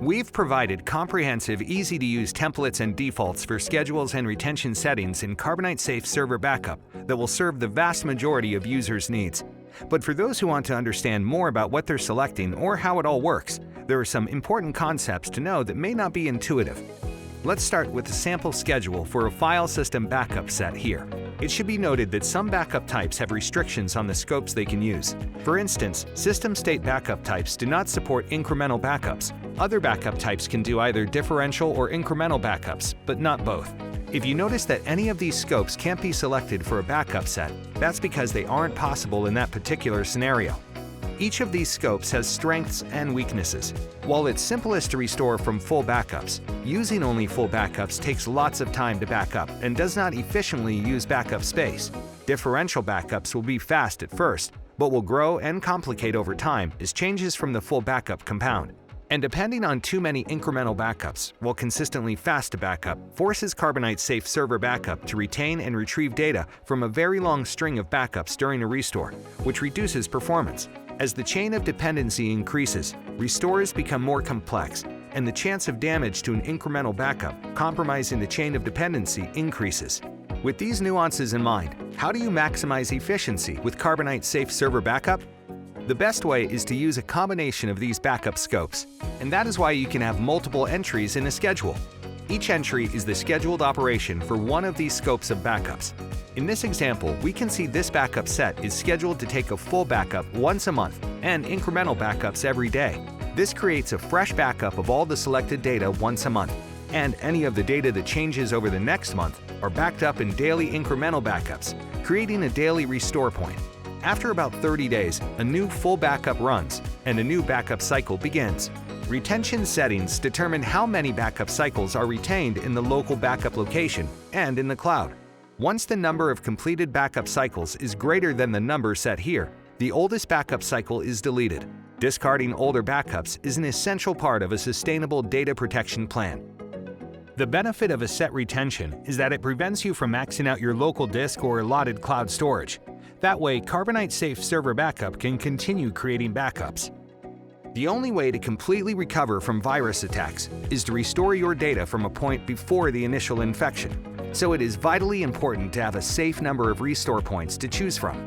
We've provided comprehensive, easy-to-use templates and defaults for schedules and retention settings in Carbonite Safe Server Backup that will serve the vast majority of users' needs. But for those who want to understand more about what they're selecting or how it all works, there are some important concepts to know that may not be intuitive. Let's start with a sample schedule for a file system backup set here. It should be noted that some backup types have restrictions on the scopes they can use. For instance, system state backup types do not support incremental backups. Other backup types can do either differential or incremental backups, but not both. If you notice that any of these scopes can't be selected for a backup set, that's because they aren't possible in that particular scenario. Each of these scopes has strengths and weaknesses. While it's simplest to restore from full backups, using only full backups takes lots of time to back up and does not efficiently use backup space. Differential backups will be fast at first, but will grow and complicate over time as changes from the full backup compound. And depending on too many incremental backups, while consistently fast to backup, forces Carbonite Safe Server Backup to retain and retrieve data from a very long string of backups during a restore, which reduces performance. As the chain of dependency increases, restores become more complex, and the chance of damage to an incremental backup, compromising the chain of dependency, increases. With these nuances in mind, how do you maximize efficiency with Carbonite Safe Server Backup? The best way is to use a combination of these backup scopes, and that is why you can have multiple entries in a schedule. Each entry is the scheduled operation for one of these scopes of backups. In this example, we can see this backup set is scheduled to take a full backup once a month and incremental backups every day. This creates a fresh backup of all the selected data once a month, and any of the data that changes over the next month are backed up in daily incremental backups, creating a daily restore point. After about 30 days, a new full backup runs, and a new backup cycle begins. Retention settings determine how many backup cycles are retained in the local backup location and in the cloud. Once the number of completed backup cycles is greater than the number set here, the oldest backup cycle is deleted. Discarding older backups is an essential part of a sustainable data protection plan. The benefit of a set retention is that it prevents you from maxing out your local disk or allotted cloud storage. That way, Carbonite Safe Server Backup can continue creating backups. The only way to completely recover from virus attacks is to restore your data from a point before the initial infection. So it is vitally important to have a safe number of restore points to choose from.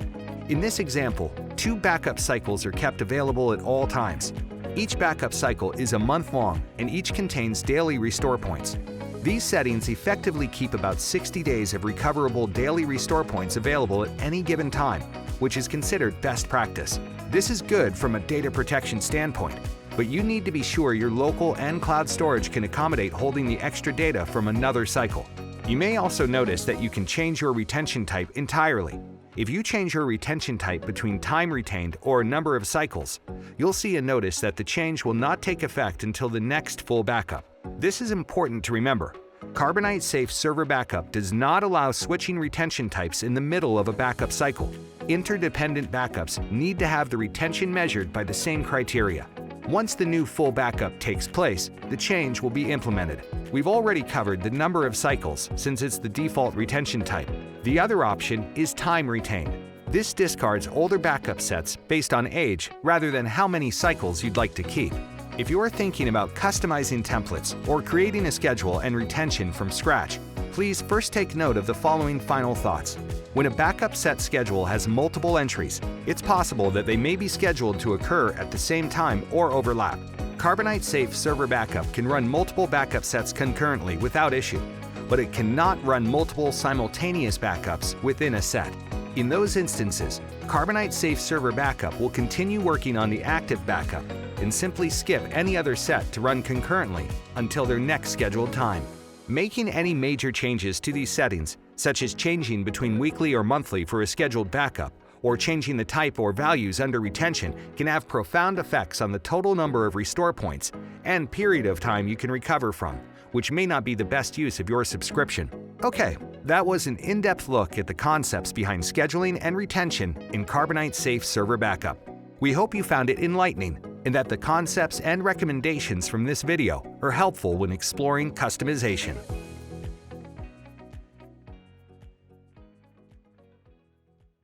In this example, 2 backup cycles are kept available at all times. Each backup cycle is a month long, and each contains daily restore points. These settings effectively keep about 60 days of recoverable daily restore points available at any given time, which is considered best practice. This is good from a data protection standpoint, but you need to be sure your local and cloud storage can accommodate holding the extra data from another cycle. You may also notice that you can change your retention type entirely. If you change your retention type between time retained or number of cycles, you'll see a notice that the change will not take effect until the next full backup. This is important to remember. Carbonite Safe Server Backup does not allow switching retention types in the middle of a backup cycle. Interdependent backups need to have the retention measured by the same criteria. Once the new full backup takes place, the change will be implemented. We've already covered the number of cycles since it's the default retention type. The other option is time retained. This discards older backup sets based on age rather than how many cycles you'd like to keep. If you're thinking about customizing templates or creating a schedule and retention from scratch, please first take note of the following final thoughts. When a backup set schedule has multiple entries, it's possible that they may be scheduled to occur at the same time or overlap. Carbonite Safe Server Backup can run multiple backup sets concurrently without issue, but it cannot run multiple simultaneous backups within a set. In those instances, Carbonite Safe Server Backup will continue working on the active backup and simply skip any other set to run concurrently until their next scheduled time. Making any major changes to these settings, such as changing between weekly or monthly for a scheduled backup, or changing the type or values under retention, can have profound effects on the total number of restore points and period of time you can recover from, which may not be the best use of your subscription. Okay, that was an in-depth look at the concepts behind scheduling and retention in Carbonite Safe Server Backup. We hope you found it enlightening and that the concepts and recommendations from this video are helpful when exploring customization.